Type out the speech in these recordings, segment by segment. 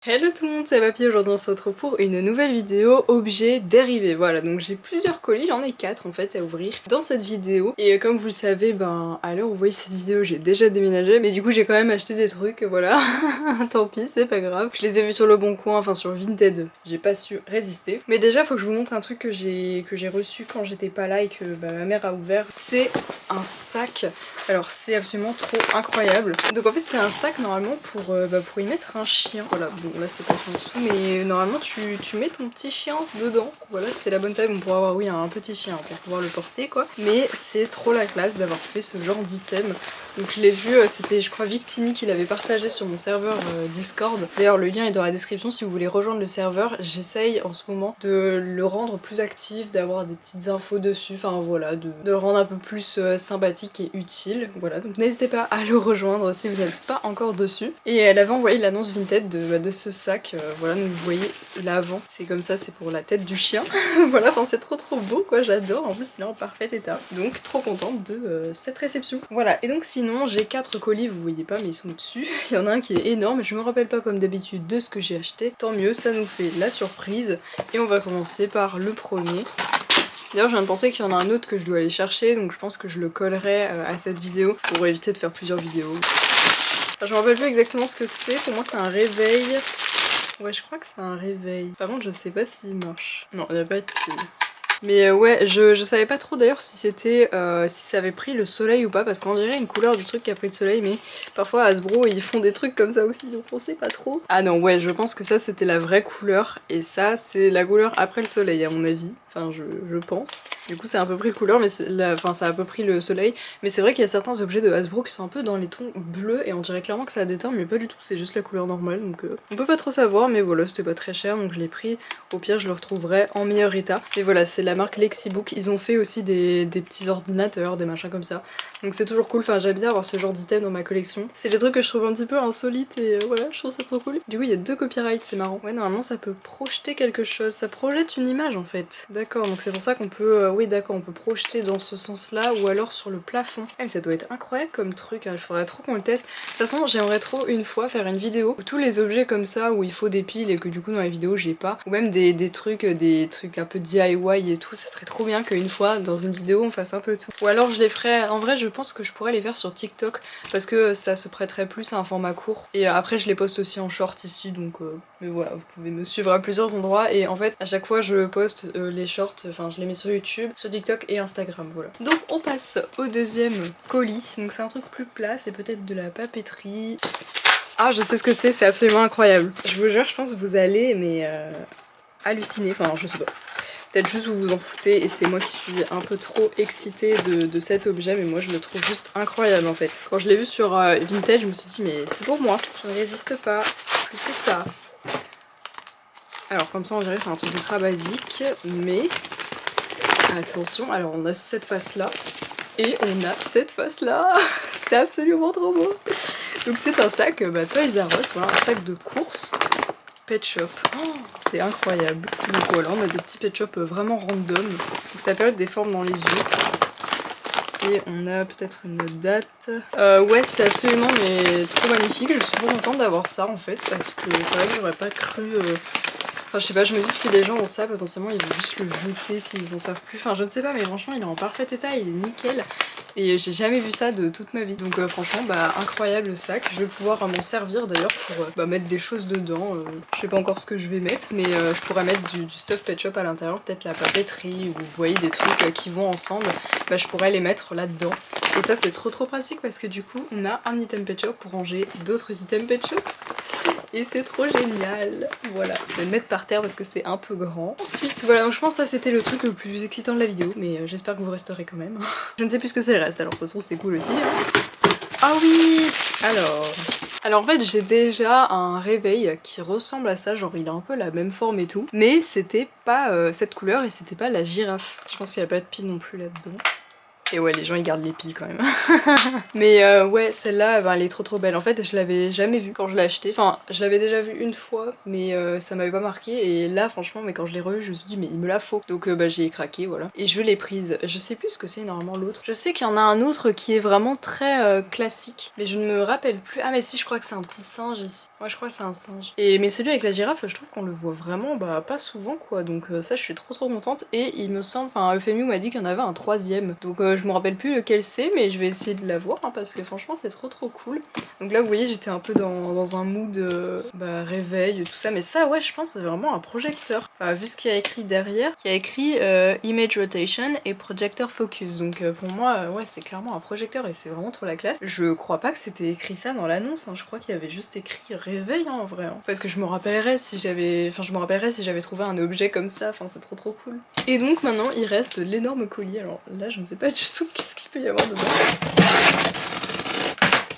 Hello tout le monde, c'est Papy. Aujourd'hui on se retrouve pour une nouvelle vidéo objet dérivé. Voilà, donc j'ai plusieurs colis, j'en ai 4 en fait à ouvrir dans cette vidéo. Et comme vous le savez, à l'heure où vous voyez cette vidéo, j'ai déjà déménagé, mais du coup j'ai quand même acheté des trucs, voilà. Tant pis, c'est pas grave. Je les ai vus sur le bon coin, enfin sur Vinted, j'ai pas su résister. Mais déjà faut que je vous montre un truc que j'ai reçu quand j'étais pas là et que ma mère a ouvert. C'est un sac. Alors c'est absolument trop incroyable. Donc en fait c'est un sac normalement pour y mettre un chien. Voilà, bon là c'est passé en dessous, mais normalement tu mets ton petit chien dedans. Voilà, c'est la bonne taille, on pourra avoir oui un petit chien pour pouvoir le porter quoi. Mais c'est trop la classe d'avoir fait ce genre d'item. Donc je l'ai vu, c'était je crois Victini qui l'avait partagé sur mon serveur Discord. D'ailleurs le lien est dans la description si vous voulez rejoindre le serveur. J'essaye en ce moment de le rendre plus actif, d'avoir des petites infos dessus, enfin voilà, de le rendre un peu plus sympathique et utile. Voilà, donc n'hésitez pas à le rejoindre si vous n'êtes pas encore dessus. Et elle avait envoyé l'annonce Vinted de ce sac, voilà, donc vous voyez l'avant, c'est comme ça, c'est pour la tête du chien. Voilà, enfin c'est trop beau quoi, j'adore, en plus il est en parfait état. Donc trop contente de cette réception. Voilà, et donc sinon j'ai 4 colis, vous voyez pas mais ils sont dessus. Il y en a un qui est énorme, je me rappelle pas comme d'habitude de ce que j'ai acheté. Tant mieux, ça nous fait la surprise. Et on va commencer par le premier. D'ailleurs je viens de penser qu'il y en a un autre que je dois aller chercher, donc je pense que je le collerai à cette vidéo pour éviter de faire plusieurs vidéos. Enfin, je me rappelle plus exactement ce que c'est, pour moi c'est un réveil. Ouais je crois que c'est un réveil. Par contre je sais pas s'il marche. Non il n'y a pas de pile. Mais ouais, je savais pas trop d'ailleurs si c'était si ça avait pris le soleil ou pas, parce qu'on dirait une couleur du truc qui a pris le soleil, mais parfois Hasbro ils font des trucs comme ça aussi, donc on sait pas trop. Ah non ouais, je pense que ça c'était la vraie couleur, et ça c'est la couleur après le soleil à mon avis. Enfin je pense. Du coup c'est un peu pris couleur, mais enfin ça a un peu pris le soleil. Mais c'est vrai qu'il y a certains objets de Hasbro qui sont un peu dans les tons bleus, et on dirait clairement que ça a des teintes, mais pas du tout, c'est juste la couleur normale, donc on peut pas trop savoir, mais voilà, c'était pas très cher, donc je l'ai pris. Au pire je le retrouverai en meilleur état. Et voilà, c'est la marque Lexibook, ils ont fait aussi des petits ordinateurs, des machins comme ça. Donc c'est toujours cool, enfin j'aime bien avoir ce genre d'item dans ma collection. C'est des trucs que je trouve un petit peu insolites et voilà, je trouve ça trop cool. Du coup il y a 2 copyrights, c'est marrant. Ouais, normalement ça peut projeter quelque chose, ça projette une image en fait. D'accord, donc c'est pour ça qu'on peut, oui d'accord, on peut projeter dans ce sens-là ou alors sur le plafond. Ah mais ça doit être incroyable comme truc, hein. Il faudrait trop qu'on le teste. De toute façon j'aimerais trop une fois faire une vidéo où tous les objets comme ça, où il faut des piles et que du coup dans la vidéo j'ai pas, ou même des trucs un peu DIY et tout, ça serait trop bien qu'une fois dans une vidéo on fasse un peu tout. Ou alors je les ferais, en vrai je pense que je pourrais les faire sur TikTok parce que ça se prêterait plus à un format court. Et après je les poste aussi en short ici, donc mais voilà, vous pouvez me suivre à plusieurs endroits, et en fait à chaque fois je poste les shorts, enfin je les mets sur YouTube, sur TikTok et Instagram, voilà. Donc on passe au deuxième colis, donc c'est un truc plus plat, c'est peut-être de la papeterie. Ah je sais ce que c'est absolument incroyable. Je vous jure, je pense que vous allez halluciner, enfin je sais pas. Peut-être juste vous vous en foutez et c'est moi qui suis un peu trop excitée de cet objet, mais moi je le trouve juste incroyable en fait. Quand je l'ai vu sur Vinted, je me suis dit mais c'est pour moi, je ne résiste pas, plus que ça. Alors comme ça on dirait que c'est un truc ultra basique, mais attention, alors on a cette face là et on a cette face là. C'est absolument trop beau. Donc c'est un sac Toys R Us, voilà, un sac de course. Pet Shop, oh, c'est incroyable. Donc voilà, on a des petits Pet Shop vraiment random. Donc ça peut être des formes dans les yeux. Et on a peut-être une date. Ouais, c'est absolument mais trop magnifique. Je suis trop contente d'avoir ça en fait, parce que c'est vrai que j'aurais pas cru. Enfin je sais pas, je me dis si les gens ont ça, potentiellement ils vont juste le jeter s'ils en savent plus. Enfin je ne sais pas, mais franchement il est en parfait état, il est nickel. Et j'ai jamais vu ça de toute ma vie. Donc franchement incroyable le sac. Je vais pouvoir m'en servir d'ailleurs pour mettre des choses dedans. Je sais pas encore ce que je vais mettre, mais je pourrais mettre du stuff Pet Shop à l'intérieur, peut-être la papeterie, ou vous voyez des trucs qui vont ensemble. Je pourrais les mettre là-dedans. Et ça c'est trop pratique parce que du coup on a un item Pet Shop pour ranger d'autres items Pet Shop. Et c'est trop génial. Voilà, je vais le mettre par terre parce que c'est un peu grand. Ensuite, voilà, donc je pense que ça c'était le truc le plus excitant de la vidéo, mais j'espère que vous resterez quand même. Je ne sais plus ce que c'est le reste, alors de toute façon c'est cool aussi. Hein. Ah oui. Alors en fait j'ai déjà un réveil qui ressemble à ça, genre il a un peu la même forme et tout, mais c'était pas cette couleur et c'était pas la girafe. Je pense qu'il n'y a pas de pile non plus là-dedans. Et ouais, les gens ils gardent les piles quand même. Mais ouais, celle-là, ben, elle est trop belle. En fait, je l'avais jamais vue quand je l'ai achetée. Enfin, je l'avais déjà vue une fois, mais ça m'avait pas marqué. Et là, franchement, mais quand je l'ai revue, je me suis dit, mais il me la faut. Donc bah, j'y ai craqué, voilà. Et je l'ai prise. Je sais plus ce que c'est normalement l'autre. Je sais qu'il y en a un autre qui est vraiment très classique, mais je ne me rappelle plus. Ah, mais si, je crois que c'est un petit singe ici. Ouais, je crois que c'est un singe. Et mais celui avec la girafe, je trouve qu'on le voit vraiment bah, pas souvent, quoi. Donc ça, je suis trop contente. Et il me semble, enfin, Euphémie m'a dit qu'il y en avait un troisième. Donc je me rappelle plus lequel c'est, mais je vais essayer de l'avoir hein, parce que franchement, c'est trop cool. Donc là, vous voyez, j'étais un peu dans un mood bah, réveil, tout ça. Mais ça, ouais, je pense que c'est vraiment un projecteur. Enfin, vu ce qu'il y a écrit derrière, il y a écrit Image Rotation et Projector Focus. Donc pour moi, ouais, c'est clairement un projecteur et c'est vraiment trop la classe. Je crois pas que c'était écrit ça dans l'annonce. Hein. Je crois qu'il y avait juste écrit réveil hein, en vrai. Hein. Parce que je me rappellerais si j'avais trouvé un objet comme ça. Enfin, c'est trop cool. Et donc maintenant, il reste l'énorme colis. Alors là, je ne sais pas du tout qu'est-ce qu'il peut y avoir dedans.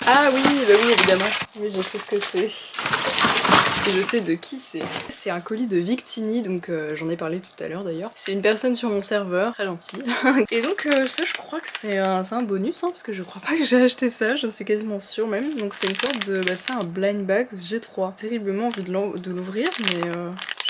Ah oui, bah oui, évidemment. Oui, je sais ce que c'est. Et je sais de qui c'est. C'est un colis de Victini, donc j'en ai parlé tout à l'heure d'ailleurs. C'est une personne sur mon serveur, très gentille. Et donc ça je crois que c'est un bonus, hein, parce que je crois pas que j'ai acheté ça, je suis quasiment sûre même. Donc c'est une sorte de... bah c'est un blind bag G3. Terriblement envie de l'ouvrir, mais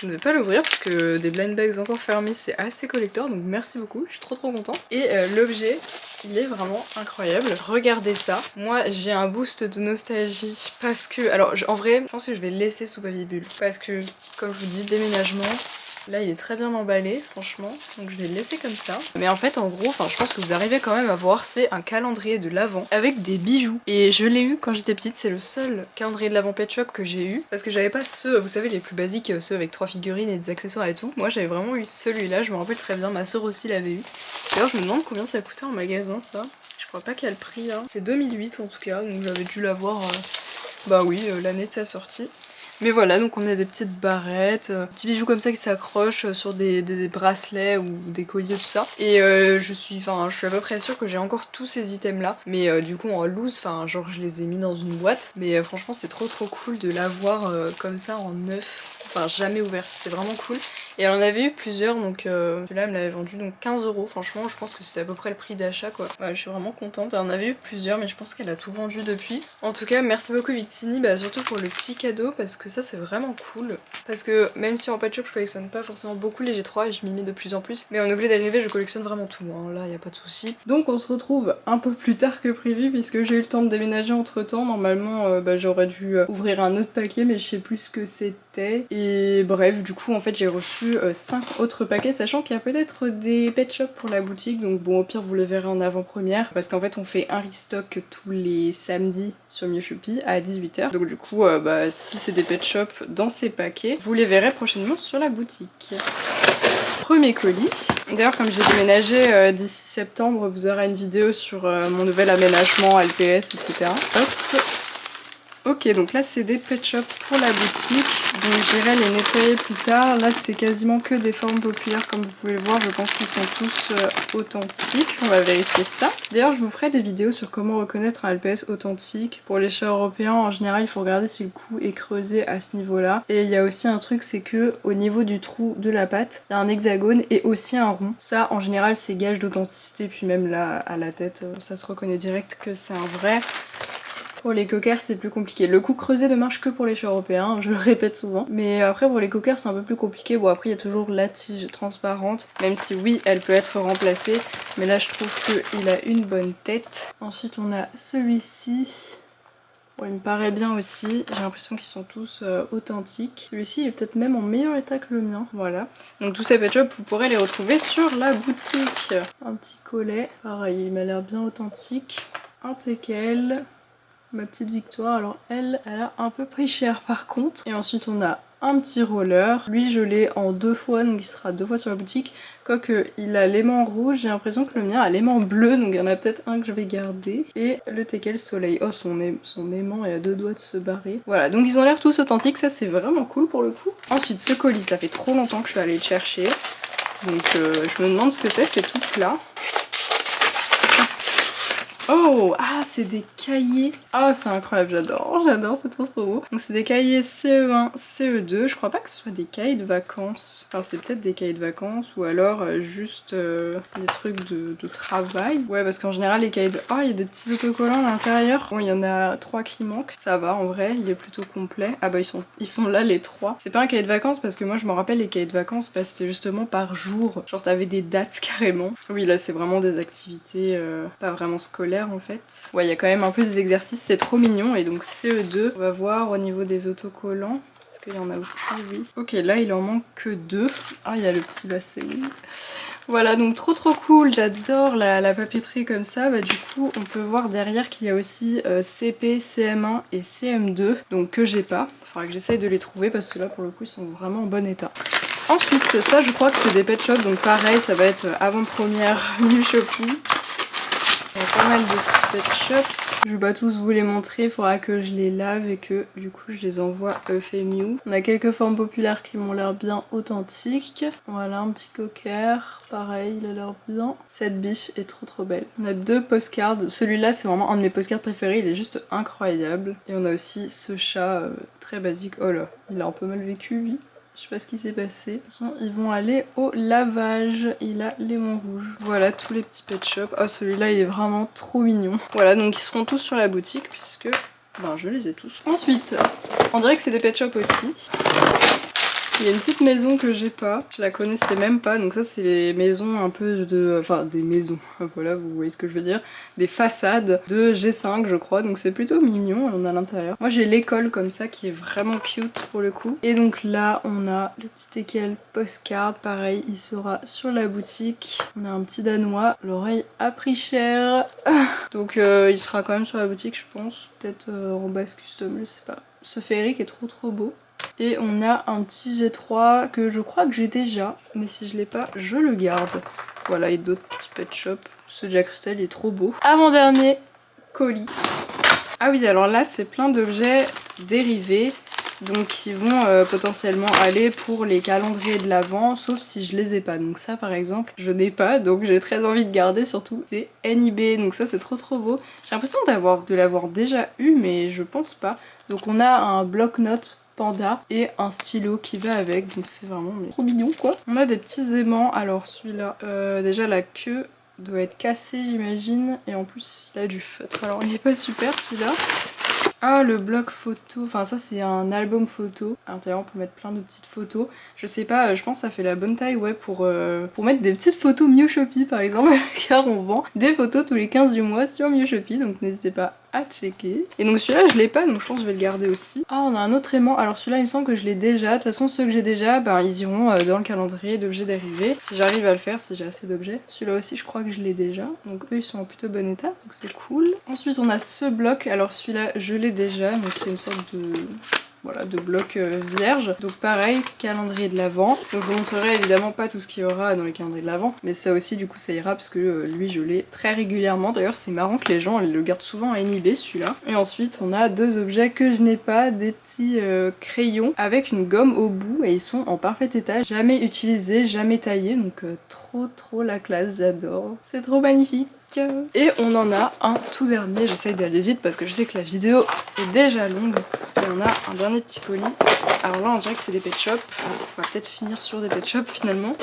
je ne vais pas l'ouvrir parce que des blind bags encore fermés c'est assez collector, donc merci beaucoup, je suis trop contente. Et l'objet, il est vraiment incroyable. Regardez ça. Moi, j'ai un boost de nostalgie parce que... Alors, en vrai, je pense que je vais le laisser sous papier bulle. Parce que, comme je vous dis, déménagement... Là, il est très bien emballé, franchement. Donc je vais le laisser comme ça. Mais en fait, en gros, enfin, je pense que vous arrivez quand même à voir, c'est un calendrier de l'Avent avec des bijoux. Et je l'ai eu quand j'étais petite, c'est le seul calendrier de l'Avent Pet Shop que j'ai eu. Parce que j'avais pas ceux, vous savez, les plus basiques, ceux avec 3 figurines et des accessoires et tout. Moi, j'avais vraiment eu celui-là, je me rappelle très bien. Ma soeur aussi l'avait eu. D'ailleurs, je me demande combien ça coûtait en magasin, ça. Je crois pas quel prix, hein. C'est 2008 en tout cas, donc j'avais dû l'avoir, bah oui, l'année de sa sortie. Mais voilà, donc on a des petites barrettes, petits bijoux comme ça qui s'accrochent sur des bracelets ou des colliers, tout ça. Et je suis à peu près sûre que j'ai encore tous ces items là. Mais du coup en loose, enfin genre je les ai mis dans une boîte. Mais franchement c'est trop cool de l'avoir comme ça en neuf. Enfin jamais ouvert, c'est vraiment cool. Et elle en avait eu plusieurs, donc celui-là elle me l'avait vendu donc 15 €. Franchement je pense que c'était à peu près le prix d'achat quoi. Ouais, je suis vraiment contente. Elle en avait eu plusieurs mais je pense qu'elle a tout vendu depuis. En tout cas merci beaucoup Victini, bah, surtout pour le petit cadeau parce que ça c'est vraiment cool. Parce que même si en pet shop je collectionne pas forcément beaucoup les G3 et je m'y mets de plus en plus, mais en objet dérivé je collectionne vraiment tout, hein. Là y a pas de souci. Donc on se retrouve un peu plus tard que prévu puisque j'ai eu le temps de déménager entre temps. Normalement bah, j'aurais dû ouvrir un autre paquet mais je sais plus ce que c'était. Et bref du coup en fait j'ai reçu 5 autres paquets, sachant qu'il y a peut-être des pet shops pour la boutique, donc bon au pire vous les verrez en avant-première parce qu'en fait on fait un restock tous les samedis sur Mioshopee à 18 h. Donc du coup bah, si c'est des pet shops dans ces paquets, vous les verrez prochainement sur la boutique. Premier colis. D'ailleurs comme j'ai déménagé d'ici septembre, vous aurez une vidéo sur mon nouvel aménagement, LPS, etc. Hop. Ok, donc là c'est des pet shops pour la boutique, donc j'irai les nettoyer plus tard. Là c'est quasiment que des formes populaires comme vous pouvez le voir, je pense qu'ils sont tous authentiques. On va vérifier ça. D'ailleurs je vous ferai des vidéos sur comment reconnaître un LPS authentique. Pour les chats européens en général il faut regarder si le cou est creusé à ce niveau là. Et il y a aussi un truc, c'est que au niveau du trou de la patte, il y a un hexagone et aussi un rond. Ça en général c'est gage d'authenticité, puis même là à la tête ça se reconnaît direct que c'est un vrai. Pour les coquers c'est plus compliqué. Le cou creusé ne marche que pour les chats européens, je le répète souvent. Mais après pour les coquers c'est un peu plus compliqué. Bon après il y a toujours la tige transparente, même si oui elle peut être remplacée. Mais là je trouve qu'il a une bonne tête. Ensuite on a celui-ci. Bon, il me paraît bien aussi, j'ai l'impression qu'ils sont tous authentiques. Celui-ci est peut-être même en meilleur état que le mien, voilà. Donc tous ces pet shops, vous pourrez les retrouver sur la boutique. Un petit collet, pareil, il m'a l'air bien authentique. Un teckel. Ma petite Victoire, alors elle a un peu pris cher par contre. Et ensuite on a un petit roller. Lui je l'ai en 2 fois, donc il sera 2 fois sur la boutique. Quoique il a l'aimant rouge, j'ai l'impression que le mien a l'aimant bleu, donc il y en a peut-être un que je vais garder. Et le teckel soleil. Oh son aimant est à 2 doigts de se barrer. Voilà, donc ils ont l'air tous authentiques, ça c'est vraiment cool pour le coup. Ensuite ce colis, ça fait trop longtemps que je suis allée le chercher. Donc je me demande ce que c'est tout plat. Oh, ah, c'est des cahiers. Ah, c'est incroyable, j'adore, c'est trop beau. Donc c'est des cahiers CE1, CE2. Je crois pas que ce soit des cahiers de vacances. Enfin, c'est peut-être des cahiers de vacances ou alors juste des trucs de travail. Ouais, parce qu'en général, les cahiers de... Oh, il y a des petits autocollants à l'intérieur. Bon, il y en a 3 qui manquent. Ça va, en vrai, il est plutôt complet. Ah bah, ils sont là, les 3. C'est pas un cahier de vacances parce que moi, je me rappelle les cahiers de vacances, bah, c'était justement par jour. Genre, t'avais des dates carrément. Oui, là, c'est vraiment des activités pas vraiment scolaires en fait. Ouais, il y a quand même un peu des exercices, c'est trop mignon. Et donc CE2, on va voir au niveau des autocollants. Parce qu'il y en a aussi, oui. Ok, là il en manque que 2. Ah, il y a le petit basset, oui. Voilà, donc trop cool, j'adore la papeterie comme ça. Bah du coup, on peut voir derrière qu'il y a aussi CP, CM1 et CM2, donc que j'ai pas. Il faudra que j'essaye de les trouver parce que là pour le coup ils sont vraiment en bon état. Ensuite, ça je crois que c'est des pet shops, donc pareil, ça va être avant-première New Shopee. Il y a pas mal de petits pet shops. Je vais pas tous vous les montrer, il faudra que je les lave et que du coup je les envoie FMU. On a quelques formes populaires qui m'ont l'air bien authentiques. Voilà, un petit cocker, pareil, il a l'air bien. Cette biche est trop belle. On a 2 postcards. Celui-là c'est vraiment un de mes postcards préférés, il est juste incroyable. Et on a aussi ce chat très basique. Oh là, il a un peu mal vécu lui. Je sais pas ce qui s'est passé. De toute façon, ils vont aller au lavage. Il a Lémon Rouge. Voilà tous les petits pet shops. Oh, celui-là, il est vraiment trop mignon. Voilà, donc ils seront tous sur la boutique puisque ben, je les ai tous. Ensuite, on dirait que c'est des pet shops aussi. Il y a une petite maison que j'ai pas, je la connaissais même pas, donc ça c'est les maisons un peu de... Enfin des maisons, voilà vous voyez ce que je veux dire. Des façades de G5 je crois, donc c'est plutôt mignon, on a à l'intérieur. Moi j'ai l'école comme ça qui est vraiment cute pour le coup. Et donc là on a le petit équel postcard, pareil il sera sur la boutique. On a un petit danois, l'oreille a pris cher. Donc il sera quand même sur la boutique je pense, peut-être en base custom, je sais pas. Ce féerique est trop beau. Et on a un petit G3 que je crois que j'ai déjà, mais si je l'ai pas, je le garde. Voilà, et d'autres petits pet shops. Ce Jack Russell est trop beau. Avant-dernier colis. Ah oui, alors là, c'est plein d'objets dérivés. Donc qui vont potentiellement aller pour les calendriers de l'Avent, sauf si je les ai pas. Donc ça par exemple, je n'ai pas, donc j'ai très envie de garder, surtout c'est NIB, donc ça c'est trop beau. J'ai l'impression de l'avoir déjà eu, mais je pense pas. Donc on a un bloc-notes panda et un stylo qui va avec, donc c'est vraiment trop mignon quoi. On a des petits aimants, alors celui-là, déjà la queue doit être cassée j'imagine, et en plus il a du feutre, alors il est pas super celui-là. Ah, le bloc photo, enfin ça c'est un album photo. À l'intérieur on peut mettre plein de petites photos. Je sais pas, je pense que ça fait la bonne taille ouais pour mettre des petites photos Miu Shopee par exemple. Car on vend des photos tous les 15 du mois sur Miu Shopee, donc n'hésitez pas à checker. Et donc celui-là je l'ai pas, donc je pense que je vais le garder aussi. Ah, on a un autre aimant, alors celui-là il me semble que je l'ai déjà. De toute façon ceux que j'ai déjà, ben ils iront dans le calendrier d'objets dérivés. Si j'arrive à le faire, si j'ai assez d'objets. Celui-là aussi je crois que je l'ai déjà. Donc eux ils sont en plutôt bon état, donc c'est cool. Ensuite on a ce bloc, alors celui-là je l'ai déjà, donc c'est une sorte de... Voilà, de bloc vierge. Donc pareil, calendrier de l'Avent. Donc je vous montrerai évidemment pas tout ce qu'il y aura dans les calendriers de l'Avent, mais ça aussi du coup ça ira parce que lui je l'ai très régulièrement. D'ailleurs c'est marrant que les gens le gardent souvent à inhiber celui-là. Et ensuite on a 2 objets que je n'ai pas, des petits crayons avec une gomme au bout et ils sont en parfait état, jamais utilisés, jamais taillés, donc trop la classe, j'adore. C'est trop magnifique. Et on en a un tout dernier, j'essaye d'aller vite parce que je sais que la vidéo est déjà longue. Et on a un dernier petit colis. Alors là on dirait que c'est des pet shops. On va peut-être finir sur des pet shops finalement.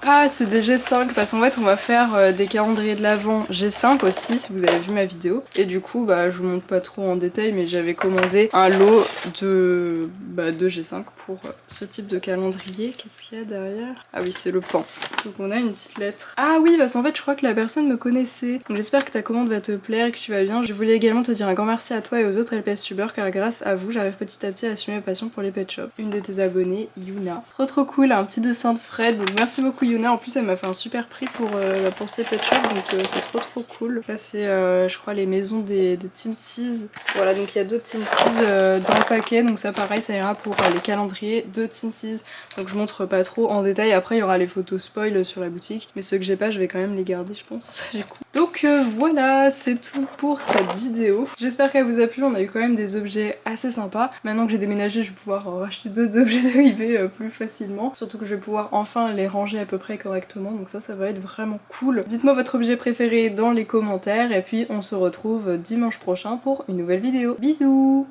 Ah, c'est des G5 parce qu'en fait on va faire des calendriers de l'Avent G5 aussi si vous avez vu ma vidéo. Et du coup bah je vous montre pas trop en détail mais j'avais commandé un lot de G5 pour ce type de calendrier. Qu'est-ce qu'il y a derrière? Ah oui c'est le pan. Donc on a une petite lettre. Ah oui parce qu'en fait je crois que la personne me connaissait. Donc j'espère que ta commande va te plaire et que tu vas bien. Je voulais également te dire un grand merci à toi et aux autres LPS tubeurs car grâce à vous j'arrive petit à petit à assumer ma passion pour les pet shops. Une de tes abonnées, Yuna. Trop cool, un petit dessin de Fred. Donc merci beaucoup Yuna, en plus elle m'a fait un super prix pour ces pet shops donc c'est trop cool. Là c'est je crois les maisons des Teensies. Voilà donc il y a 2 Teensies dans le paquet donc ça pareil ça ira pour les calendriers de Teensies. Donc je montre pas trop en détail, après il y aura les photos spoil sur la boutique mais ceux que j'ai pas je vais quand même les garder je pense. Donc voilà c'est tout pour cette vidéo. J'espère qu'elle vous a plu, on a eu quand même des objets assez sympas. Maintenant que j'ai déménagé je vais pouvoir racheter d'autres objets dérivés plus facilement. Surtout que je vais pouvoir enfin les ranger à peu près correctement, donc ça va être vraiment cool. Dites-moi votre objet préféré dans les commentaires et puis on se retrouve dimanche prochain pour une nouvelle vidéo. Bisous!